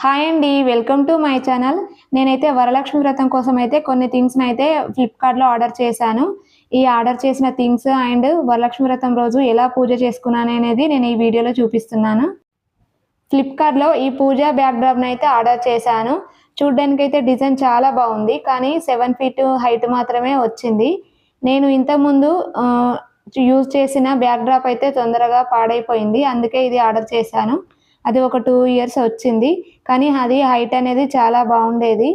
Hi అండి, welcome to my channel. నేనైతే వరలక్ష్మి వ్రతం కోసం అయితే కొన్ని థింగ్స్ని అయితే ఫ్లిప్కార్ట్లో ఆర్డర్ చేశాను. ఈ ఆర్డర్ చేసిన థింగ్స్ అండ్ వరలక్ష్మి వ్రతం రోజు ఎలా పూజ చేసుకున్నాను అనేది నేను ఈ వీడియోలో చూపిస్తున్నాను. ఫ్లిప్కార్ట్లో ఈ పూజ బ్యాక్డ్రాప్ని అయితే ఆర్డర్ చేశాను. చూడ్డానికైతే డిజైన్ చాలా బాగుంది, కానీ 7 ఫీట్ హైట్ మాత్రమే వచ్చింది. నేను ఇంతకుముందు యూజ్ చేసిన బ్యాక్డ్రాప్ అయితే తొందరగా పాడైపోయింది, అందుకే ఇది ఆర్డర్ చేశాను. అది ఒక 2 ఇయర్స్ వచ్చింది, కానీ అది హైట్ అనేది చాలా బాగుండేది.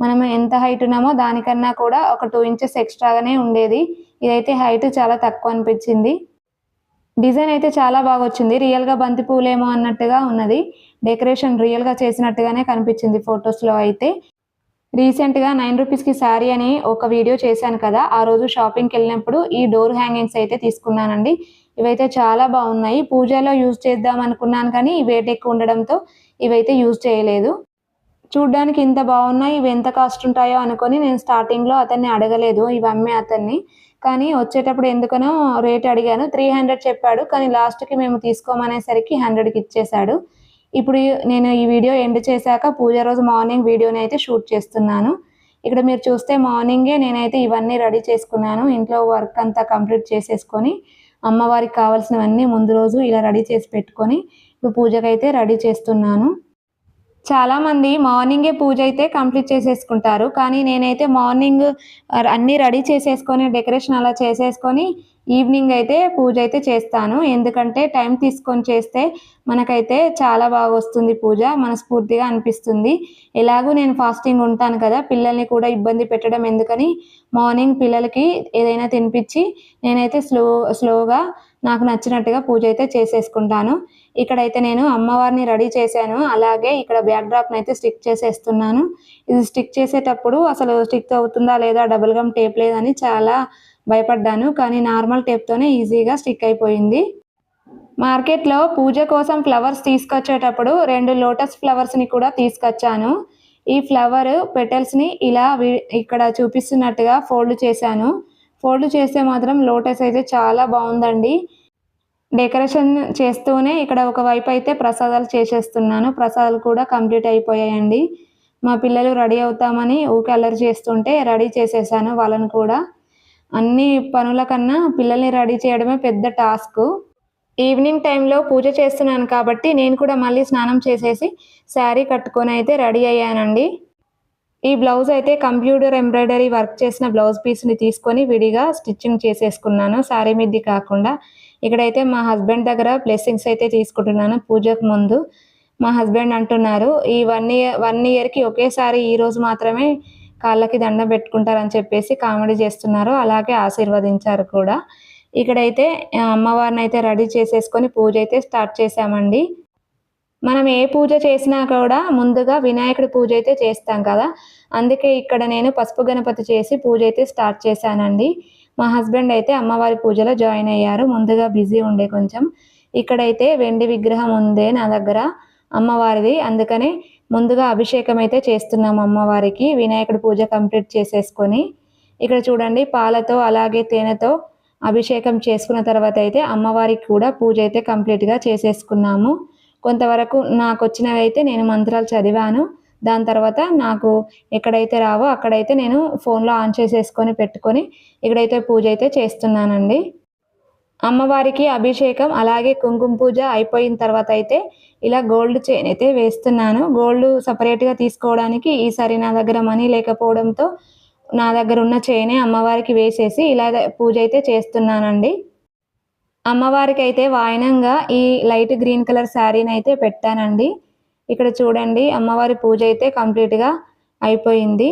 మనం ఎంత హైట్ ఉన్నామో దానికన్నా కూడా ఒక 2 ఇంచెస్ ఎక్స్ట్రాగానే ఉండేది. ఇదైతే హైట్ చాలా తక్కువ అనిపించింది. డిజైన్ అయితే చాలా బాగా వచ్చింది. రియల్గా బంతి పూలేమో అన్నట్టుగా ఉన్నది. డెకరేషన్ రియల్గా చేసినట్టుగానే కనిపించింది ఫొటోస్లో అయితే. రీసెంట్గా 9 రూపీస్కి శారీ అని ఒక వీడియో చేశాను కదా, ఆ రోజు షాపింగ్కి వెళ్ళినప్పుడు ఈ డోర్ హ్యాంగింగ్స్ అయితే తీసుకున్నానండి. ఇవైతే చాలా బాగున్నాయి. పూజలో యూజ్ చేద్దాం అనుకున్నాను, కానీ వెయిట్ ఎక్కువ ఉండడంతో ఇవైతే యూజ్ చేయలేదు. చూడ్డానికి ఇంత బాగున్నాయి, ఇవి ఎంత కాస్ట్ ఉంటాయో అనుకొని నేను స్టార్టింగ్లో అతన్ని అడగలేదు, ఇవి అమ్మే అతన్ని. కానీ వచ్చేటప్పుడు ఎందుకనో రేట్ అడిగాను. 300 చెప్పాడు, కానీ లాస్ట్కి మేము తీసుకోమనేసరికి 100కి ఇచ్చేశాడు. ఇప్పుడు నేను ఈ వీడియో ఎండ్ చేశాక పూజ రోజు మార్నింగ్ వీడియోని అయితే షూట్ చేస్తున్నాను. ఇక్కడ మీరు చూస్తే మార్నింగే నేనైతే ఇవన్నీ రెడీ చేసుకున్నాను. ఇంట్లో వర్క్ అంతా కంప్లీట్ చేసేసుకొని అమ్మవారికి కావాల్సినవన్నీ ముందు రోజు ఇలా రెడీ చేసి పెట్టుకొని ఇప్పుడు పూజకైతే రెడీ చేస్తున్నాను. చాలామంది మార్నింగే పూజ అయితే కంప్లీట్ చేసేసుకుంటారు, కానీ నేనైతే మార్నింగ్ అన్నీ రెడీ చేసేసుకొని డెకరేషన్ అలా చేసేసుకొని ఈవినింగ్ అయితే పూజ అయితే చేస్తాను. ఎందుకంటే టైం తీసుకొని చేస్తే మనకైతే చాలా బాగా వస్తుంది పూజ, మనస్ఫూర్తిగా అనిపిస్తుంది. ఎలాగూ నేను ఫాస్టింగ్ ఉంటాను కదా, పిల్లల్ని కూడా ఇబ్బంది పెట్టడం ఎందుకని మార్నింగ్ పిల్లలకి ఏదైనా తినిపించి నేనైతే స్లోగా నాకు నచ్చినట్టుగా పూజ అయితే చేసేసుకుంటాను. ఇక్కడైతే నేను అమ్మవారిని రెడీ చేశాను. అలాగే ఇక్కడ బ్యాక్డ్రాప్ని అయితే స్టిక్ చేసేస్తున్నాను. ఇది స్టిక్ చేసేటప్పుడు అసలు స్టిక్ అవుతుందా లేదా, డబుల్ గమ్ టేప్ లేదని చాలా భయపడ్డాను, కానీ నార్మల్ టేప్తోనే ఈజీగా స్టిక్ అయిపోయింది. మార్కెట్లో పూజ కోసం ఫ్లవర్స్ తీసుకొచ్చేటప్పుడు 2 లోటస్ ఫ్లవర్స్ని కూడా తీసుకొచ్చాను. ఈ ఫ్లవర్ పెటల్స్ని ఇలా ఇక్కడ చూపిస్తున్నట్టుగా ఫోల్డ్ చేశాను. ఫోల్డ్ చేస్తే మాత్రం లోటస్ అయితే చాలా బాగుందండి. డెకరేషన్ చేస్తూనే ఇక్కడ ఒకవైపు అయితే ప్రసాదాలు చేసేస్తున్నాను. ప్రసాదాలు కూడా కంప్లీట్ అయిపోయాయండి. మా పిల్లలు రెడీ అవుతామని ఊకే అల్లరి చేస్తుంటే రెడీ చేసేసాను వాళ్ళని కూడా. అన్ని పనుల కన్నా పిల్లల్ని రెడీ చేయడమే పెద్ద టాస్క్. ఈవినింగ్ టైంలో పూజ చేస్తున్నాను కాబట్టి నేను కూడా మళ్ళీ స్నానం చేసేసి శారీ కట్టుకొని అయితే రెడీ అయ్యానండి. ఈ బ్లౌజ్ అయితే కంప్యూటర్ ఎంబ్రాయిడరీ వర్క్ చేసిన బ్లౌజ్ పీస్ని తీసుకొని విడిగా స్టిచ్చింగ్ చేసేసుకున్నాను, శారీ మీది కాకుండా. ఇక్కడైతే మా హస్బెండ్ దగ్గర బ్లెస్సింగ్స్ అయితే తీసుకుంటున్నాను పూజకు ముందు. మా హస్బెండ్ అంటున్నారు, ఈ 1 ఇయర్కి ఒకేసారి ఈరోజు మాత్రమే కాళ్ళకి దండం పెట్టుకుంటారని చెప్పేసి కామెడీ చేస్తున్నారు. అలాగే ఆశీర్వదించారు కూడా. ఇక్కడైతే అమ్మవారిని అయితే రెడీ చేసేసుకొని పూజ అయితే స్టార్ట్ చేశామండి. మనం ఏ పూజ చేసినా కూడా ముందుగా వినాయకుడి పూజ అయితే చేస్తాం కదా, అందుకే ఇక్కడ నేను పసుపు గణపతి చేసి పూజ అయితే స్టార్ట్ చేశానండి. మా హస్బెండ్ అయితే అమ్మవారి పూజలో జాయిన్ అయ్యారు. ముందుగా బిజీ ఉండే కొంచెం. ఇక్కడైతే వెండి విగ్రహం ఉందే నా దగ్గర అమ్మవారిది, అందుకని ముందుగా అభిషేకం అయితే చేస్తున్నాం అమ్మవారికి. వినాయకుడి పూజ కంప్లీట్ చేసేసుకొని ఇక్కడ చూడండి పాలతో అలాగే తేనెతో అభిషేకం చేసుకున్న తర్వాత అయితే అమ్మవారికి కూడా పూజ అయితే కంప్లీట్గా చేసేసుకున్నాము. కొంతవరకు నాకు వచ్చినవి అయితే నేను మంత్రాలు చదివాను. దాని తర్వాత నాకు ఎక్కడైతే రావో అక్కడైతే నేను ఫోన్లో ఆన్ చేసేసుకొని పెట్టుకొని ఇక్కడైతే పూజ అయితే చేస్తున్నానండి. అమ్మవారికి అభిషేకం అలాగే కుంకుమ పూజ అయిపోయిన తర్వాత అయితే ఇలా గోల్డ్ చైన్ అయితే వేస్తున్నాను. గోల్డ్ సపరేట్గా తీసుకోవడానికి ఈసారి నా దగ్గర మనీ లేకపోవడంతో నా దగ్గర ఉన్న చైనే అమ్మవారికి వేసేసి ఇలా పూజ అయితే చేస్తున్నానండి. అమ్మవారికి అయితే వాయనంగా ఈ లైట్ గ్రీన్ కలర్ శారీని అయితే పెట్టానండి. ఇక్కడ చూడండి అమ్మవారి పూజ అయితే కంప్లీట్గా అయిపోయింది.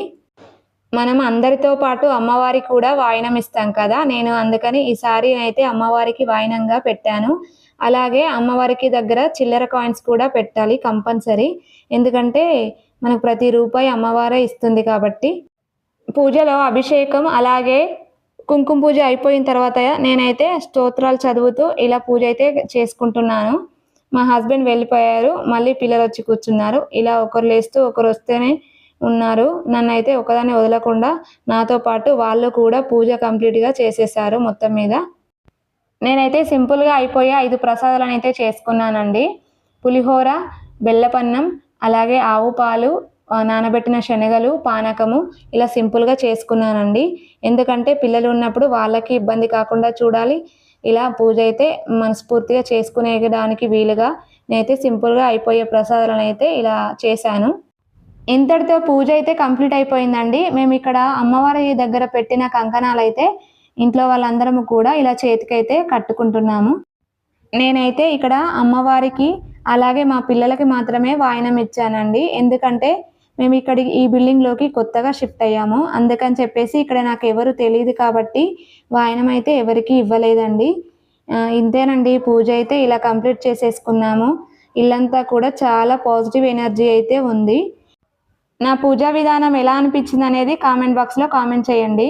మనం అందరితో పాటు అమ్మవారికి కూడా వాయనం ఇస్తాం కదా, నేను అందుకని ఈ శారీని అయితే అమ్మవారికి వాయనంగా పెట్టాను. అలాగే అమ్మవారికి దగ్గర చిల్లర కాయిన్స్ కూడా పెట్టాలి కంపల్సరీ, ఎందుకంటే మనకు ప్రతి రూపాయి అమ్మవారే ఇస్తుంది కాబట్టి. పూజలో అభిషేకం అలాగే కుంకుమ పూజ అయిపోయిన తర్వాత నేనైతే స్తోత్రాలు చదువుతూ ఇలా పూజ అయితే చేసుకుంటున్నాను. మా హస్బెండ్ వెళ్ళిపోయారు, మళ్ళీ పిల్లలు వచ్చి కూర్చున్నారు. ఇలా ఒకరు లేస్తూ ఒకరు వస్తేనే ఉన్నారు. నన్ను అయితే ఒకదాన్ని వదలకుండా నాతో పాటు వాళ్ళు కూడా పూజ కంప్లీట్గా చేసేసారు మొత్తం మీద. నేనైతే సింపుల్గా అయిపోయే 5 ప్రసాదాలను అయితే చేసుకున్నానండి. పులిహోర, బెల్లపన్నం, అలాగే ఆవు పాలు, నానబెట్టిన శనగలు, పానకము ఇలా సింపుల్గా చేసుకున్నానండి. ఎందుకంటే పిల్లలు ఉన్నప్పుడు వాళ్ళకి ఇబ్బంది కాకుండా చూడాలి. ఇలా పూజ అయితే మనస్ఫూర్తిగా చేసుకునేదానికి వీలుగా నేనైతే సింపుల్గా అయిపోయే ప్రసాదాలను అయితే ఇలా చేశాను. ఇంతటితో పూజ అయితే కంప్లీట్ అయిపోయిందండి. మేము ఇక్కడ అమ్మవారి దగ్గర పెట్టిన కంకణాలైతే ఇంట్లో వాళ్ళందరము కూడా ఇలా చేతికైతే కట్టుకుంటున్నాము. నేనైతే ఇక్కడ అమ్మవారికి అలాగే మా పిల్లలకి మాత్రమే వాయనం ఇచ్చానండి. ఎందుకంటే మేము ఈ బిల్డింగ్‌లోకి కొత్తగా షిఫ్ట్ అయ్యాము. అందుకని చెప్పేసి ఇక్కడ నాకెవరు తెలీదు కాబట్టి వాయనం అయితే ఎవరికీ ఇవ్వలేదండి. ఇంతేనండి, పూజ అయితే ఇలా కంప్లీట్ చేసేసుకున్నాము. ఇల్లంతా కూడా చాలా పాజిటివ్ ఎనర్జీ అయితే ఉంది. నా పూజా విధానం ఎలా అనిపించిందనేది కామెంట్ బాక్స్‌లో కామెంట్ చేయండి.